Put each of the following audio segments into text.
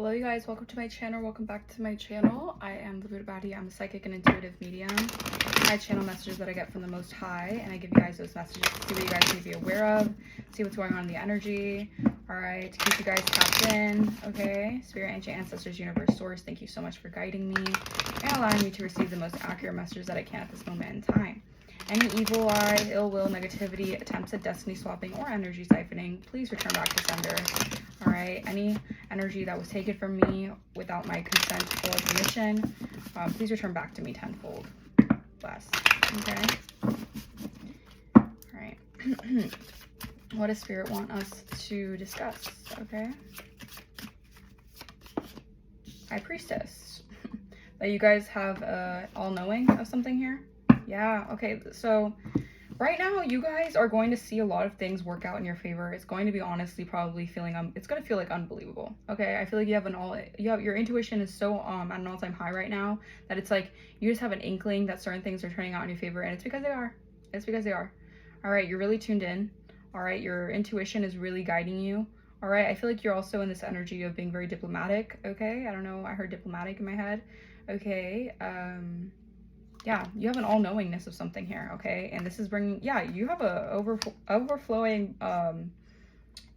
Hello you guys, welcome to my channel, welcome back to my channel. I am the Buddha Baddie. I'm a psychic and intuitive medium. I channel messages that I get from the Most High, and I give you guys those messages to see what you guys need to be aware of, see what's going on in the energy, alright, to keep you guys tapped in, okay? Spirit, ancient ancestors, universe, source, thank you so much for guiding me and allowing me to receive the most accurate messages that I can at this moment in time. Any evil eye, ill will, negativity, attempts at destiny swapping, or energy siphoning, please return back to sender. Alright, any energy that was taken from me without my consent or permission, please return back to me tenfold. Bless. Okay? Alright. What does Spirit want us to discuss? Okay? High Priestess. That you guys have all-knowing of something here? Yeah, okay, so right now you guys are going to see a lot of things work out in your favor. It's going to be honestly probably feeling it's going to feel like unbelievable. Okay, I feel like your intuition is so at an all-time high right now that it's like you just have an inkling that certain things are turning out in your favor, and it's because they are. It's because they are. All right, you're really tuned in. All right, your intuition is really guiding you. All right, I feel like you're also in this energy of being very diplomatic. Okay, I don't know, I heard diplomatic in my head. Okay, yeah, you have an all-knowingness of something here, okay? And this is bringing, yeah, you have a overflowing,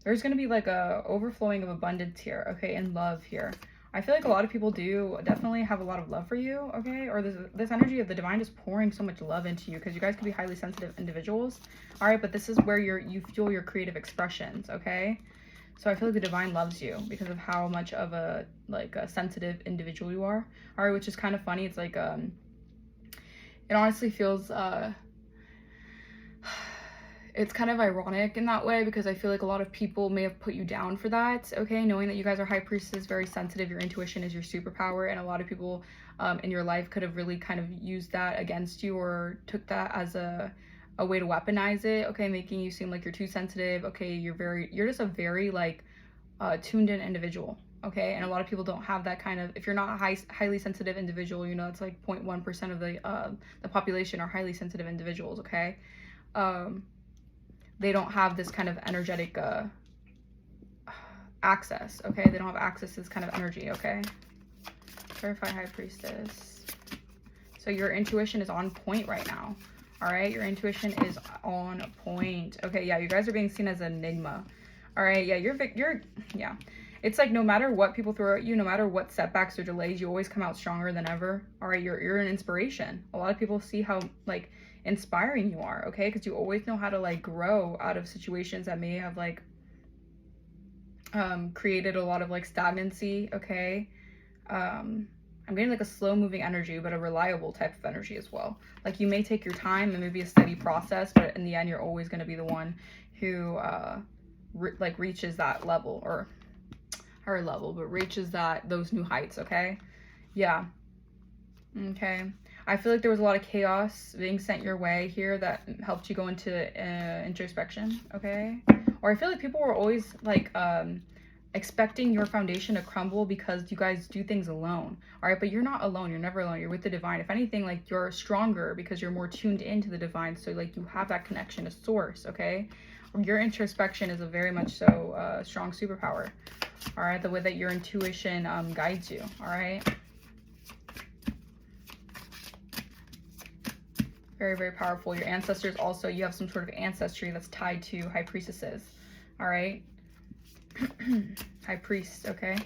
there's going to be like a overflowing of abundance here, okay? And love here. I feel like a lot of people do definitely have a lot of love for you, okay? Or this energy of the divine is pouring so much love into you, because you guys could be highly sensitive individuals, all right? But this is where you fuel your creative expressions, okay? So I feel like the divine loves you because of how much of a sensitive individual you are, all right? Which is kind of funny. It's like, it honestly feels, it's kind of ironic in that way, because I feel like a lot of people may have put you down for that, okay? Knowing that you guys are high priestesses, very sensitive, your intuition is your superpower, and a lot of people in your life could have really kind of used that against you, or took that as a way to weaponize it, okay? Making you seem like you're too sensitive, okay? You're just a very, like, tuned in individual. Okay, and a lot of people don't have that kind of, if you're not a highly sensitive individual, you know, it's like 0.1% of the population are highly sensitive individuals, okay? They don't have this kind of energetic access, okay? They don't have access to this kind of energy, okay? Clarify, High Priestess. So your intuition is on point right now, all right? Your intuition is on point. Okay, yeah, you guys are being seen as an enigma. All right, yeah, yeah. It's like no matter what people throw at you, no matter what setbacks or delays, you always come out stronger than ever. All right, you're an inspiration. A lot of people see how like inspiring you are, okay? Because you always know how to like grow out of situations that may have like created a lot of like stagnancy, okay? I'm getting like a slow moving energy, but a reliable type of energy as well. Like you may take your time and maybe a steady process, but in the end, you're always going to be the one who reaches that level, or her level, but reaches those new heights, okay? Yeah. Okay. I feel like there was a lot of chaos being sent your way here that helped you go into introspection, okay? Or I feel like people were always like expecting your foundation to crumble because you guys do things alone, all right? But you're not alone. You're never alone. You're with the divine. If anything, like you're stronger because you're more tuned into the divine. So like you have that connection to source, okay? Your introspection is a very much so strong superpower, all right? The way that your intuition guides you, all right? Very, very powerful. Your ancestors also, you have some sort of ancestry that's tied to high priestesses, all right? High priest, okay?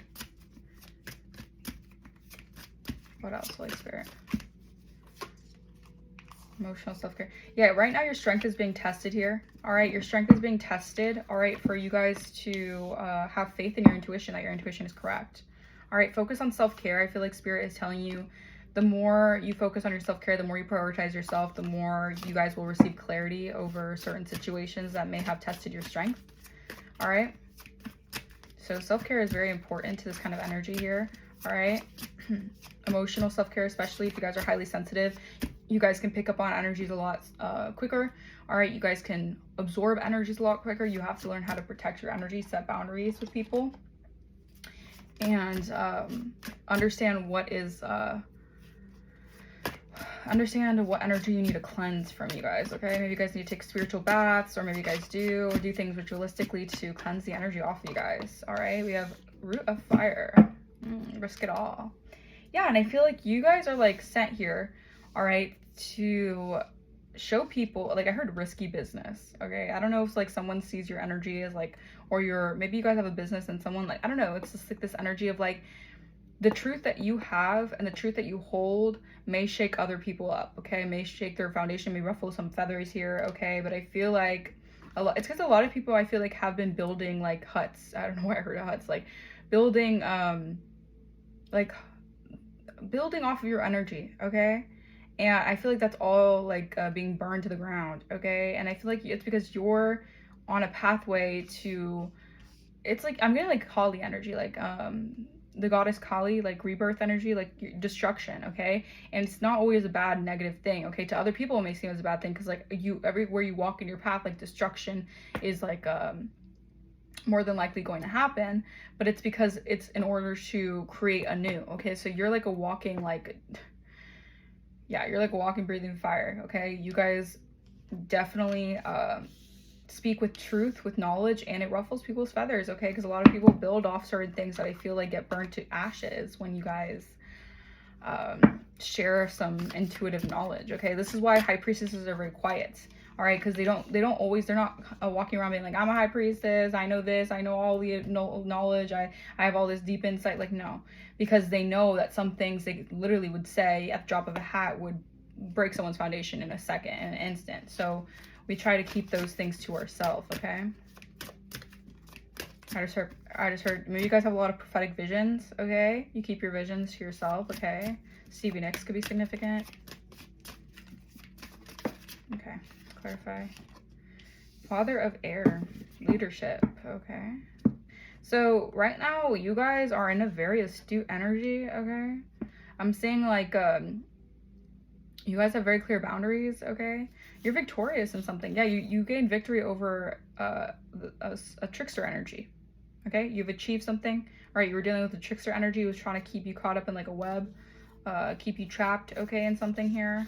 What else, Holy Spirit? Emotional self-care. Yeah, right now your strength is being tested here. All right, your strength is being tested. All right, for you guys to have faith in your intuition, that your intuition is correct. All right, focus on self-care. I feel like Spirit is telling you the more you focus on your self-care, the more you prioritize yourself, the more you guys will receive clarity over certain situations that may have tested your strength. All right, so self-care is very important to this kind of energy here. All right, emotional self-care, especially if you guys are highly sensitive. You guys can pick up on energies a lot quicker. All right, you guys can absorb energies a lot quicker. You have to learn how to protect your energy, set boundaries with people, and understand what energy you need to cleanse from, you guys, okay? Maybe you guys need to take spiritual baths, or maybe you guys do things ritualistically to cleanse the energy off of you guys, all right? We have Root of Fire. Risk it all. Yeah, and I feel like you guys are like sent here, all right, to show people, like I heard risky business, okay? I don't know if like someone sees your energy as like, or maybe you guys have a business and someone like, I don't know, it's just like this energy of like, the truth that you have and the truth that you hold may shake other people up, okay? May shake their foundation, may ruffle some feathers here, okay? But I feel like it's because a lot of people I feel like have been building like huts. I don't know why I heard of huts, like building building off of your energy, okay? And I feel like that's all like being burned to the ground, okay? And I feel like it's because you're on a pathway to, it's like, I'm gonna like Kali energy, like the goddess Kali, like rebirth energy, like destruction, okay? And it's not always a bad negative thing, okay? To other people it may seem as a bad thing because like everywhere you walk in your path, like destruction is like more than likely going to happen, but it's because it's in order to create a new, okay? So you're like a walking, like, yeah, you're like a walking, breathing fire, okay? You guys definitely speak with truth, with knowledge, and it ruffles people's feathers, okay? Because a lot of people build off certain things that I feel like get burnt to ashes when you guys share some intuitive knowledge, okay? This is why high priestesses are very quiet, all right? Because they're not walking around being like, I'm a high priestess, I know this, I know all the knowledge, I have all this deep insight. Like, no, because they know that some things they literally would say at the drop of a hat would break someone's foundation in a second, in an instant. So we try to keep those things to ourselves, okay? I just heard, maybe you guys have a lot of prophetic visions, okay? You keep your visions to yourself, okay? Stevie Nicks could be significant. Okay, clarify. Father of air, leadership, okay? So right now, you guys are in a very astute energy, okay? I'm seeing like, you guys have very clear boundaries, okay? You're victorious in something. Yeah, you gain victory over a trickster energy, okay? You've achieved something, right? You were dealing with a trickster energy who was trying to keep you caught up in like a web, keep you trapped, okay, in something here.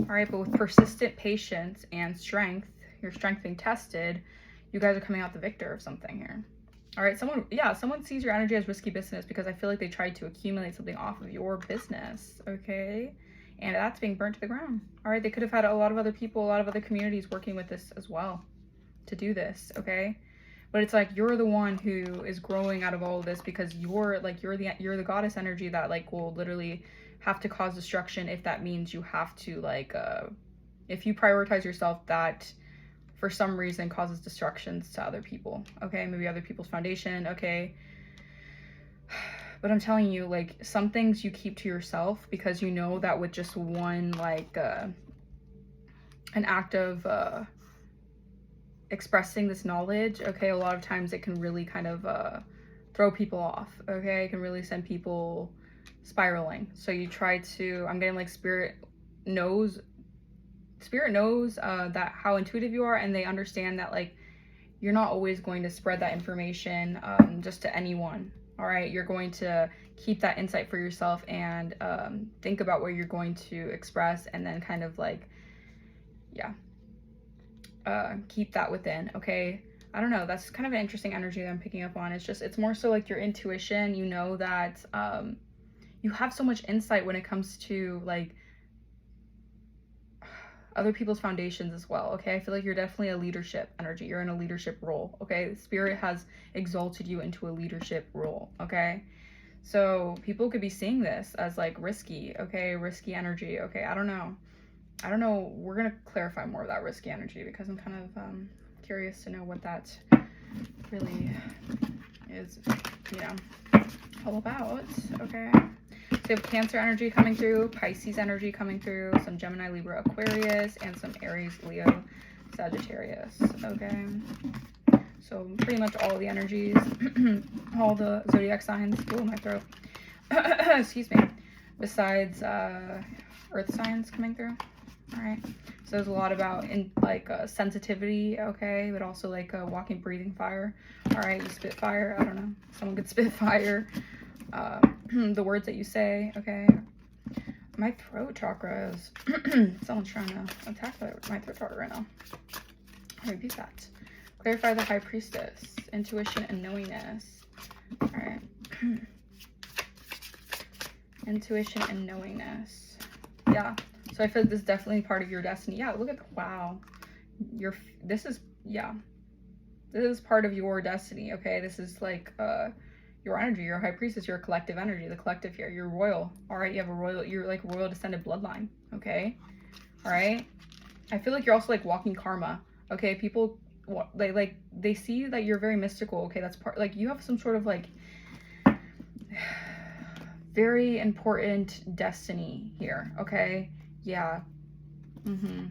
All right, but with persistent patience and strength, your strength being tested, you guys are coming out the victor of something here. All right, someone sees your energy as risky business because I feel like they tried to accumulate something off of your business, okay? And that's being burnt to the ground. All right, they could have had a lot of other people, a lot of other communities working with this as well to do this, okay? But it's like you're the one who is growing out of all of this because you're the goddess energy that like will literally have to cause destruction if that means you have to like if you prioritize yourself, that for some reason causes destructions to other people, okay? Maybe other people's foundation, okay? But I'm telling you, like, some things you keep to yourself because you know that with just one, like, an act of expressing this knowledge, okay, a lot of times it can really kind of throw people off, okay? It can really send people spiraling. So you try to, I'm getting like spirit knows that how intuitive you are, and they understand that like you're not always going to spread that information just to anyone. All right, you're going to keep that insight for yourself and think about what you're going to express, and then kind of like, yeah, keep that within, okay? I don't know, that's kind of an interesting energy that I'm picking up on. It's more so like your intuition, you know that you have so much insight when it comes to like other people's foundations as well, okay? I feel like you're definitely a leadership energy. You're in a leadership role, okay? Spirit has exalted you into a leadership role, okay? So people could be seeing this as like risky, okay? Risky energy, okay? I don't know. We're gonna clarify more of that risky energy because I'm kind of curious to know what that really is, you know, all about, okay? So you have Cancer energy coming through, Pisces energy coming through, some Gemini, Libra, Aquarius, and some Aries, Leo, Sagittarius, okay? So pretty much all the energies, all the zodiac signs. Oh, my throat. Excuse me. Besides earth signs coming through. All right. So there's a lot about sensitivity, okay? But also like walking, breathing fire. All right, you spit fire. I don't know. Someone could spit fire. The words that you say, okay? My throat chakra is someone's trying to attack my throat chakra right now. I'll repeat that. Clarify the high priestess, intuition and knowingness. All right. Intuition and knowingness. Yeah. So I feel like this is definitely part of your destiny. Yeah, look at the, wow. This is part of your destiny, okay? This is like your energy, your high priestess, your collective energy, the collective here. You're royal. All right, you have a royal, you're like royal descended bloodline, okay? All right. I feel like you're also like walking karma, okay? People they see that you're very mystical, okay? That's part, like you have some sort of like very important destiny here, okay? Yeah. And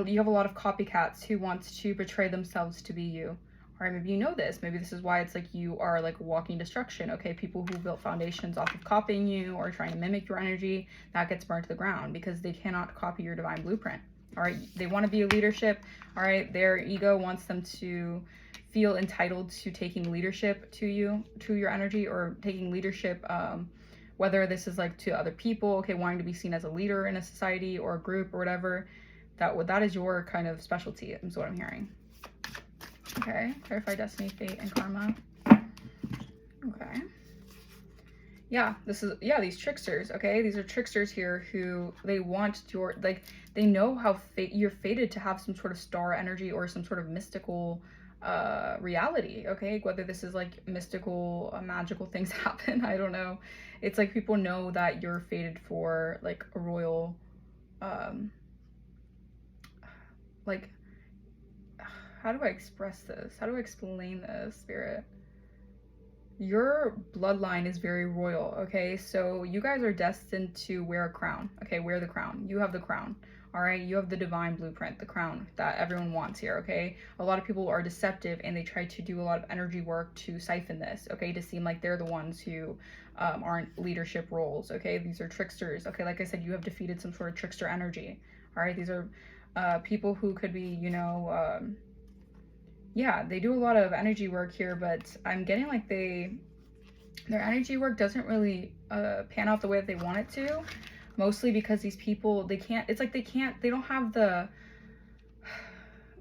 you have a lot of copycats who want to portray themselves to be you. All right, maybe you know this. Maybe this is why it's like you are like walking destruction, okay? People who built foundations off of copying you or trying to mimic your energy, that gets burned to the ground because they cannot copy your divine blueprint. All right, they want to be a leadership. All right, their ego wants them to feel entitled to taking leadership to you, to your energy, or taking leadership, whether this is like to other people, okay, wanting to be seen as a leader in a society or a group or whatever. That is your kind of specialty, is what I'm hearing. Okay, clarify destiny, fate, and karma. Okay. Yeah, these tricksters, okay? These are tricksters here who they want your, like, they know how you're fated to have some sort of star energy or some sort of mystical reality, okay? Whether this is like mystical, magical things happen, I don't know. It's like people know that you're fated for like a royal, like, how do I express this? How do I explain this, Spirit? Your bloodline is very royal, okay? So you guys are destined to wear a crown, okay? Wear the crown. You have the crown, all right? You have the divine blueprint, the crown that everyone wants here, okay? A lot of people are deceptive and they try to do a lot of energy work to siphon this, okay? To seem like they're the ones who aren't leadership roles, okay? These are tricksters, okay? Like I said, you have defeated some sort of trickster energy, all right? These are people who could be, you know, yeah, they do a lot of energy work here, but I'm getting like their energy work doesn't really pan out the way that they want it to, mostly because these people, they don't have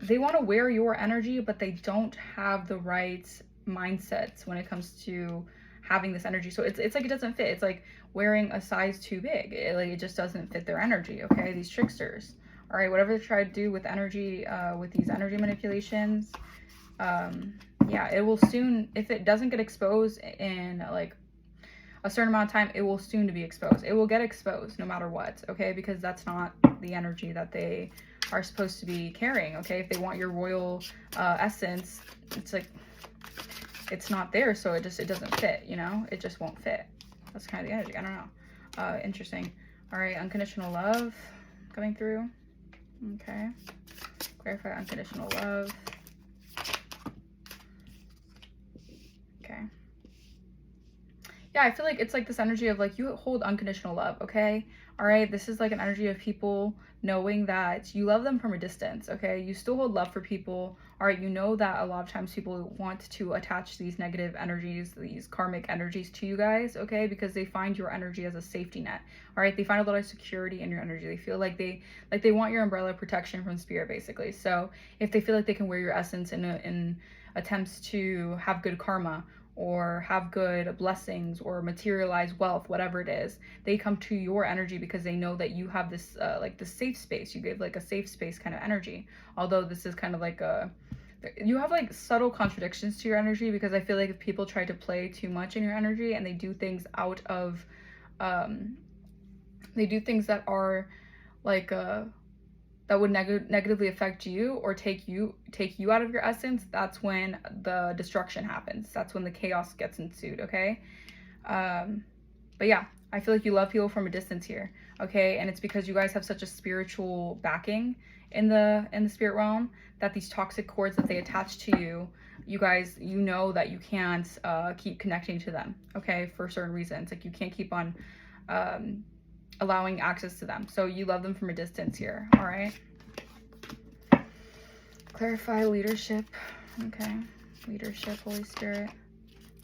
they want to wear your energy, but they don't have the right mindsets when it comes to having this energy. So it's like it doesn't fit. It's like wearing a size too big. It just doesn't fit their energy, okay? These tricksters. All right, whatever they try to do with energy, with these energy manipulations, yeah, it will soon, if it doesn't get exposed in like a certain amount of time, it will soon to be exposed. It will get exposed no matter what, okay? Because that's not the energy that they are supposed to be carrying, okay? If they want your royal essence, it's like, it's not there, so it doesn't fit, you know? It just won't fit. That's kind of the energy. I don't know. Interesting. All right, unconditional love coming through. Okay. Clarify unconditional love. Okay. Yeah, I feel like it's like this energy of like you hold unconditional love, okay? All right, this is like an energy of people knowing that you love them from a distance, okay? You still hold love for people. All right, you know that a lot of times people want to attach these negative energies, these karmic energies to you guys, okay? Because they find your energy as a safety net. All right, they find a lot of security in your energy. They feel like they want your umbrella of protection from spirit, basically. So if they feel like they can wear your essence in attempts to have good karma or have good blessings or materialize wealth, whatever it is, they come to your energy because they know that you have this like the safe space. You give like a safe space kind of energy. Although this is kind of like you have like subtle contradictions to your energy, because I feel like if people try to play too much in your energy and they do things out of they do things that are like that would negatively affect you or take you out of your essence, that's when the destruction happens. That's when the chaos gets ensued, okay? But yeah, I feel like you love people from a distance here, okay? And it's because you guys have such a spiritual backing in the spirit realm that these toxic cords that they attach to you, you guys, you know that you can't keep connecting to them, okay? For certain reasons, like you can't keep on allowing access to them. So you love them from a distance here, all right? Clarify leadership. Okay, leadership, Holy Spirit.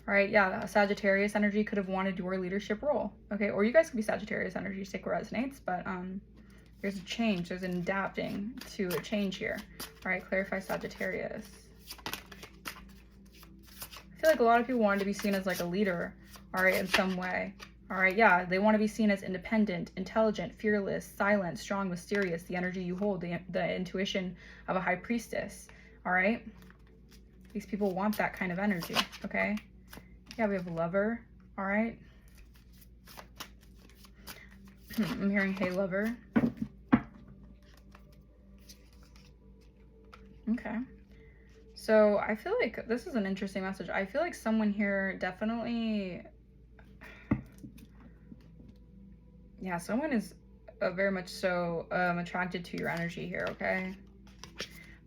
All right, yeah, Sagittarius energy could have wanted your leadership role, okay? Or you guys could be Sagittarius energy, take what resonates, but there's a change, there's an adapting to a change here. All right, clarify Sagittarius. I feel like a lot of people wanted to be seen as like a leader, all right, in some way. All right, yeah, they want to be seen as independent, intelligent, fearless, silent, strong, mysterious, the energy you hold, the intuition of a high priestess. All right, these people want that kind of energy, okay? Yeah, we have lover. All right. I'm hearing hey lover. Okay. So I feel like this is an interesting message. I feel like someone here definitely, yeah, someone is very much so attracted to your energy here, okay?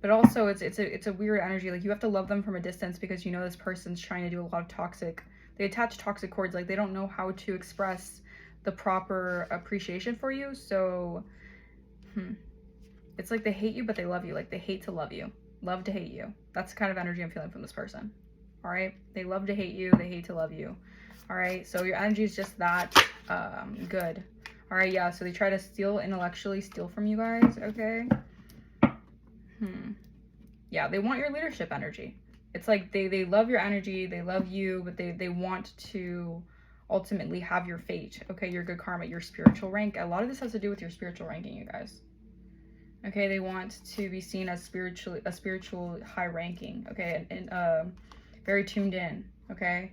But also it's a weird energy. Like, you have to love them from a distance because you know this person's trying to do a lot of toxic, they attach toxic cords. Like, they don't know how to express the proper appreciation for you. So it's like they hate you, but they love you. Like, they hate to love you, love to hate you. That's the kind of energy I'm feeling from this person. All right, they love to hate you, they hate to love you. All right, so your energy is just that good. All right, yeah, so they try to intellectually steal from you guys, okay? Yeah, they want your leadership energy. It's like they love your energy, they love you, but they want to ultimately have your fate, okay? Your good karma, your spiritual rank. A lot of this has to do with your spiritual ranking, you guys. Okay, they want to be seen as a spiritual high ranking, okay, and very tuned in, okay?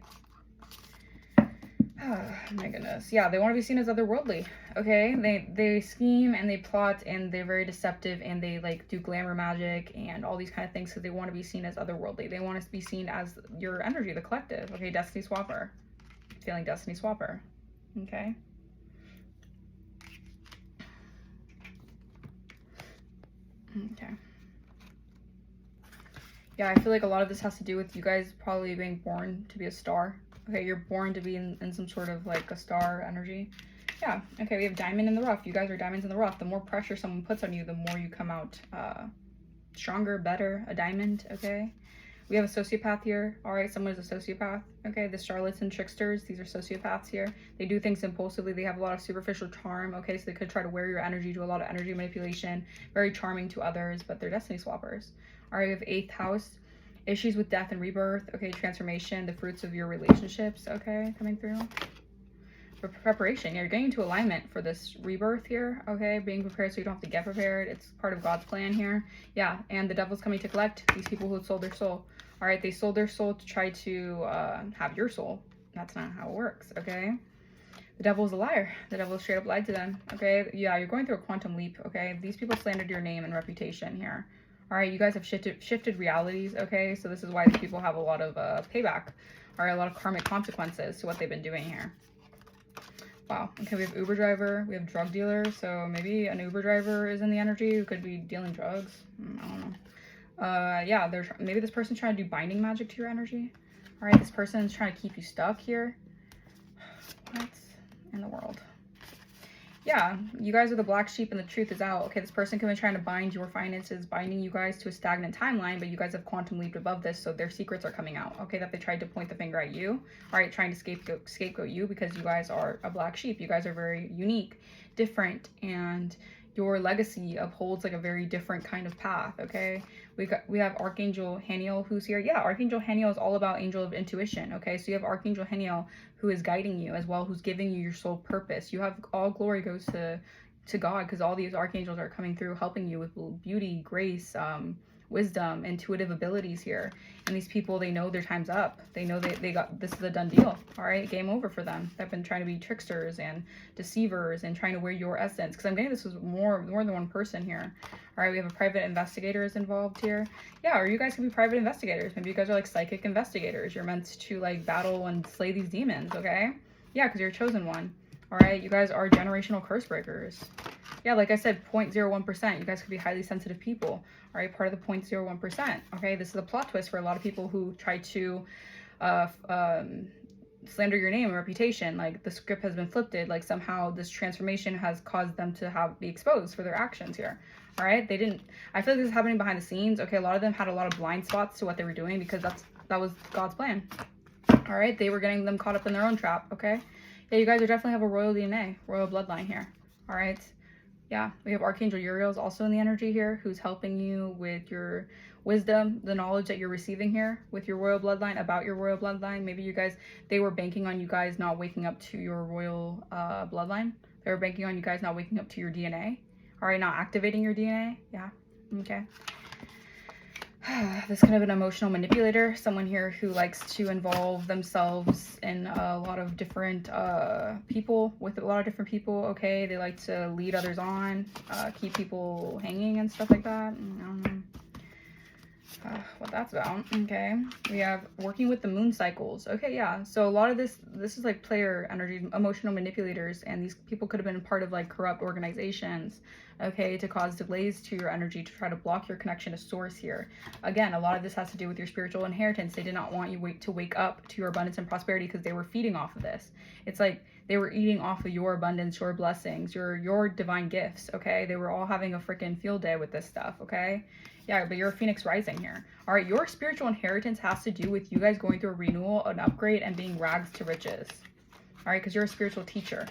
Oh my goodness. Yeah, they want to be seen as otherworldly, okay? They scheme and they plot and they're very deceptive and they like do glamour magic and all these kind of things because they want to be seen as otherworldly. They want to be seen as your energy, the collective, okay? Destiny swapper. Feeling destiny swapper, okay? Okay. Yeah, I feel like a lot of this has to do with you guys probably being born to be a star. Okay, you're born to be in some sort of like a star energy. Yeah, okay, we have diamond in the rough. You guys are diamonds in the rough. The more pressure someone puts on you, the more you come out stronger, better, a diamond, okay? We have a sociopath here. All right, someone is a sociopath. Okay, the charlatans and tricksters, these are sociopaths here. They do things impulsively. They have a lot of superficial charm, okay? So they could try to wear your energy, do a lot of energy manipulation, very charming to others, but they're destiny swappers. All right, we have 8th house. Issues with death and rebirth, okay? Transformation, the fruits of your relationships, okay? Coming through. For preparation, yeah, you're getting into alignment for this rebirth here, okay? Being prepared so you don't have to get prepared. It's part of God's plan here. Yeah, and the devil's coming to collect these people who had sold their soul. All right, they sold their soul to try to have your soul. That's not how it works, okay? The devil is a liar. The devil straight up lied to them, okay? Yeah, you're going through a quantum leap, okay? These people slandered your name and reputation here. All right, you guys have shifted realities, okay? So this is why these people have a lot of payback, or a lot of karmic consequences to what they've been doing here. Wow, okay, we have Uber driver, we have drug dealer, so maybe an Uber driver is in the energy who could be dealing drugs. I don't know. Yeah, maybe this person's trying to do binding magic to your energy. All right, this person is trying to keep you stuck here. What in the world? Yeah, you guys are the black sheep and the truth is out. Okay, this person could be trying to bind your finances, binding you guys to a stagnant timeline, but you guys have quantum leaped above this, so their secrets are coming out, okay, that they tried to point the finger at you. All right, trying to scapegoat you because you guys are a black sheep. You guys are very unique, different, and your legacy upholds like a very different kind of path, okay? We have Archangel Haniel who's here. Yeah, Archangel Haniel is all about angel of intuition, okay? So you have Archangel Haniel who is guiding you as well, who's giving you your soul purpose. You have all glory goes to God because all these archangels are coming through helping you with beauty, grace, wisdom, intuitive abilities here. And these people, they know their time's up. They know they got, this is a done deal. All right, game over for them. They've been trying to be tricksters and deceivers and trying to wear your essence. Because I'm getting this was more than one person here. All right, we have a private investigator is involved here. Yeah, or you guys could be private investigators. Maybe you guys are like psychic investigators. You're meant to like battle and slay these demons, okay? Yeah, because you're a chosen one. All right, you guys are generational curse breakers. Yeah, like I said, 0.01%. You guys could be highly sensitive people. All right, part of the 0.01%. Okay, this is a plot twist for a lot of people who try to slander your name and reputation. Like the script has been flipped. Like somehow this transformation has caused them to be exposed for their actions here. All right, they didn't. I feel like this is happening behind the scenes. Okay, a lot of them had a lot of blind spots to what they were doing because that was God's plan. All right, they were getting them caught up in their own trap. Okay, yeah, you guys are definitely have a royal DNA, royal bloodline here. All right. Yeah, we have Archangel Uriel's also in the energy here, who's helping you with your wisdom, the knowledge that you're receiving here with your royal bloodline, about your royal bloodline. Maybe you guys, they were banking on you guys not waking up to your royal bloodline. They were banking on you guys not waking up to your DNA. All right, not activating your DNA. Yeah, okay. This kind of an emotional manipulator, someone here who likes to involve themselves in a lot of different people, with a lot of different people, okay? They like to lead others on, keep people hanging and stuff like that. I don't know what that's about. Okay, we have working with the moon cycles. Okay, yeah, so a lot of this is like player energy, emotional manipulators, and these people could have been part of like corrupt organizations, okay, to cause delays to your energy, to try to block your connection to source here. Again, a lot of this has to do with your spiritual inheritance. They did not want you to wake up to your abundance and prosperity because they were feeding off of this. It's like they were eating off of your abundance, your blessings, your divine gifts, okay? They were all having a freaking field day with this stuff, okay? Yeah, but you're a Phoenix rising here. All right, your spiritual inheritance has to do with you guys going through a renewal, an upgrade, and being rags to riches. All right, because you're a spiritual teacher.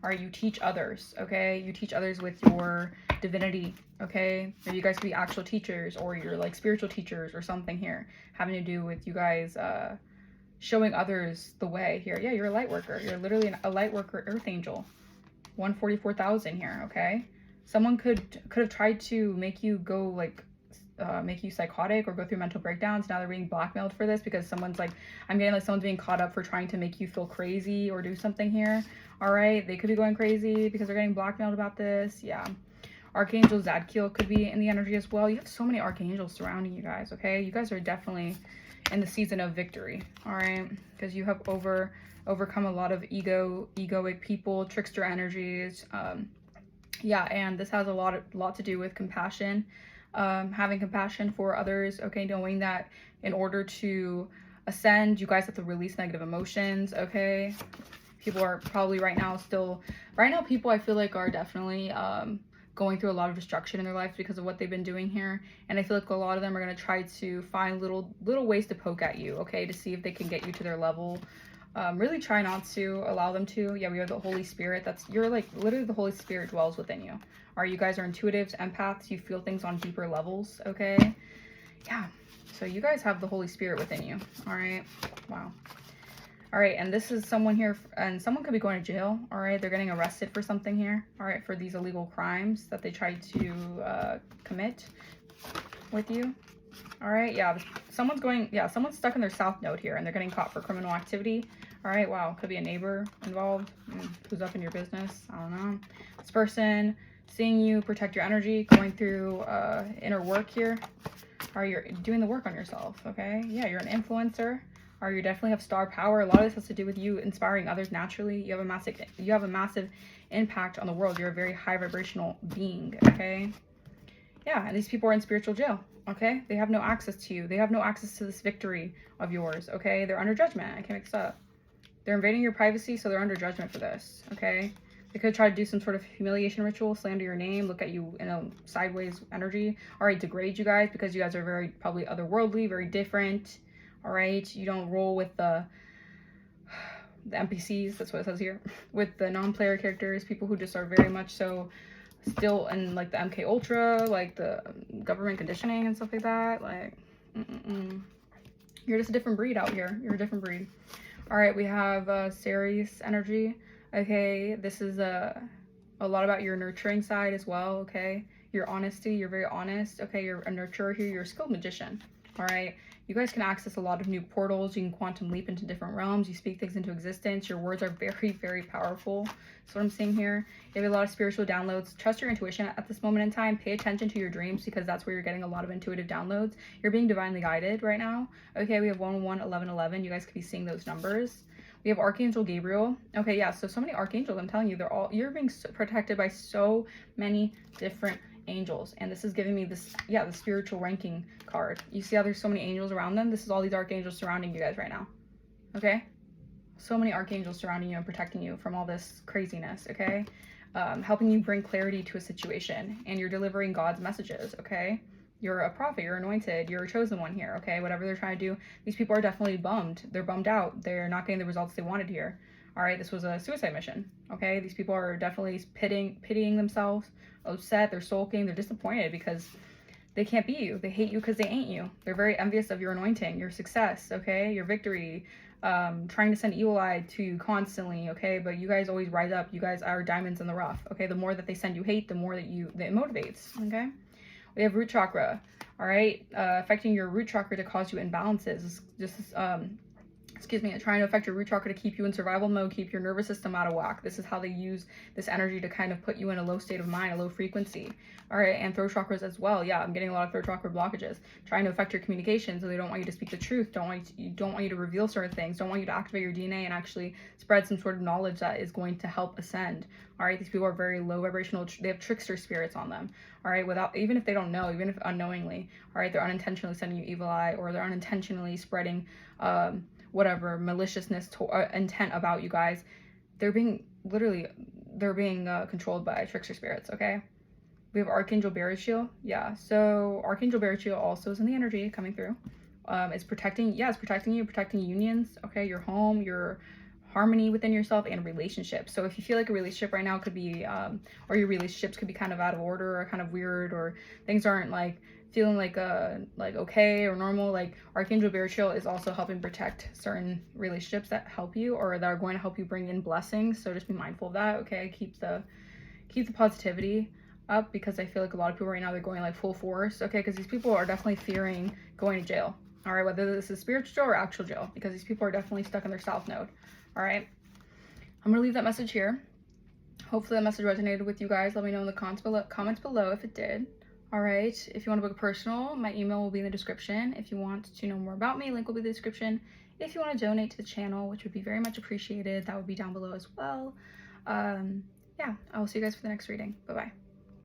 All right, you teach others, okay? You teach others with your divinity, okay? Maybe you guys could be actual teachers, or you're like spiritual teachers or something here, having to do with you guys showing others the way here. Yeah, you're a light worker. You're literally a light worker, earth angel. 144,000 here, okay? Someone could have tried to make you go like make you psychotic or go through mental breakdowns. Now they're being blackmailed for this because someone's like, I'm getting like someone's being caught up for trying to make you feel crazy or do something here. All right, they could be going crazy because they're getting blackmailed about this. Yeah, Archangel Zadkiel could be in the energy as well. You have so many archangels surrounding you guys, okay? You guys are definitely in the season of victory, all right? Because you have overcome a lot of egoic people, trickster energies. Yeah, and this has a lot to do with compassion. Having compassion for others, okay, knowing that in order to ascend, you guys have to release negative emotions, okay? People are probably right now people I feel like are definitely going through a lot of destruction in their lives because of what they've been doing here, and I feel like a lot of them are going to try to find little ways to poke at you, okay, to see if they can get you to their level. Really try not to allow them to. Yeah, we are the Holy Spirit. You're like literally the Holy Spirit dwells within you. All right, you guys are intuitives, empaths. You feel things on deeper levels, okay? Yeah, so you guys have the Holy Spirit within you. All right, wow. All right, and this is someone here, and someone could be going to jail. All right, they're getting arrested for something here. All right, for these illegal crimes that they tried to commit with you. All right, yeah, someone's stuck in their south node here, and they're getting caught for criminal activity. All right, wow, could be a neighbor involved. Who's up in your business? I don't know. This person seeing you protect your energy, going through inner work here, or you're doing the work on yourself, okay? Yeah, you're an influencer, or you definitely have star power. A lot of this has to do with you inspiring others naturally. You have a massive impact on the world. You're a very high vibrational being, okay? Yeah, and these people are in spiritual jail, okay? They have no access to you. They have no access to this victory of yours, okay? They're under judgment. I can't make this up. They're invading your privacy, so they're under judgment for this, okay? They could try to do some sort of humiliation ritual, slander your name, look at you in a sideways energy, all right, degrade you guys because you guys are very probably otherworldly, very different, all right? You don't roll with the NPCs, that's what it says here, with the non-player characters, people who just are very much so still in like the MK Ultra, like the government conditioning and stuff like that. Like, you're just a different breed out here. You're a different breed. All right, we have Ceres energy. Okay, this is a lot about your nurturing side as well, okay? Your honesty, you're very honest, okay? You're a nurturer here, you're a skilled magician, all right? You guys can access a lot of new portals. You can quantum leap into different realms. You speak things into existence. Your words are very, very powerful. That's what I'm seeing here. You have a lot of spiritual downloads. Trust your intuition at this moment in time. Pay attention to your dreams because that's where you're getting a lot of intuitive downloads. You're being divinely guided right now. Okay, we have 1, 1, 11, 11. You guys could be seeing those numbers. We have Archangel Gabriel. Okay, yeah, so many archangels. I'm telling you, you're being protected by so many different angels, and this is giving me this, yeah, the spiritual ranking card. You see how there's so many angels around them? This is all these archangels surrounding you guys right now, okay? So many archangels surrounding you and protecting you from all this craziness, okay? Helping you bring clarity to a situation, and you're delivering God's messages, okay? You're a prophet, you're anointed, you're a chosen one here, okay? Whatever they're trying to do, these people are definitely bummed. They're bummed out. They're not getting the results they wanted here. All right, this was a suicide mission. Okay, these people are definitely pitying themselves, upset, they're sulking, they're disappointed because they can't be you. They hate you because they ain't you. They're very envious of your anointing, your success, okay, your victory, trying to send evil eye to you constantly, okay, but you guys always rise up. You guys are diamonds in the rough, okay. The more that they send you hate, the more that it motivates, okay. We have root chakra, all right, affecting your root chakra to cause you imbalances. Trying to affect your root chakra to keep you in survival mode, keep your nervous system out of whack. This is how they use this energy to kind of put you in a low state of mind, a low frequency. All right, and throat chakras as well. Yeah, I'm getting a lot of throat chakra blockages, trying to affect your communication. So they don't want you to speak the truth, don't want you to reveal certain things, don't want you to activate your DNA and actually spread some sort of knowledge that is going to help ascend. All right, these people are very low vibrational. They have trickster spirits on them. All right, even if they don't know, even if unknowingly, all right, they're unintentionally sending you evil eye, or they're unintentionally spreading whatever maliciousness intent about you guys. They're being controlled by trickster spirits. Okay, we have Archangel Barachiel. Yeah, so Archangel Barachiel also is in the energy coming through. It's protecting you, protecting unions, okay, your home, your harmony within yourself, and relationships. So if you feel like a relationship right now could be or your relationships could be kind of out of order or kind of weird, or things aren't like feeling like okay or normal, like Archangel Barachiel is also helping protect certain relationships that help you or that are going to help you bring in blessings. So just be mindful of that, okay. Keep the positivity up, because I feel like a lot of people right now, they're going like full force, okay, because these people are definitely fearing going to jail. All right, whether this is spiritual jail or actual jail, because these people are definitely stuck in their south node. All right, I'm gonna leave that message here. Hopefully that message resonated with you guys. Let me know in the comments below if it did. All right, if you want to book a personal, my email will be in the description. If you want to know more about me, link will be in the description. If you want to donate to the channel, which would be very much appreciated, that would be down below as well. Yeah, I will see you guys for the next reading. Bye-bye.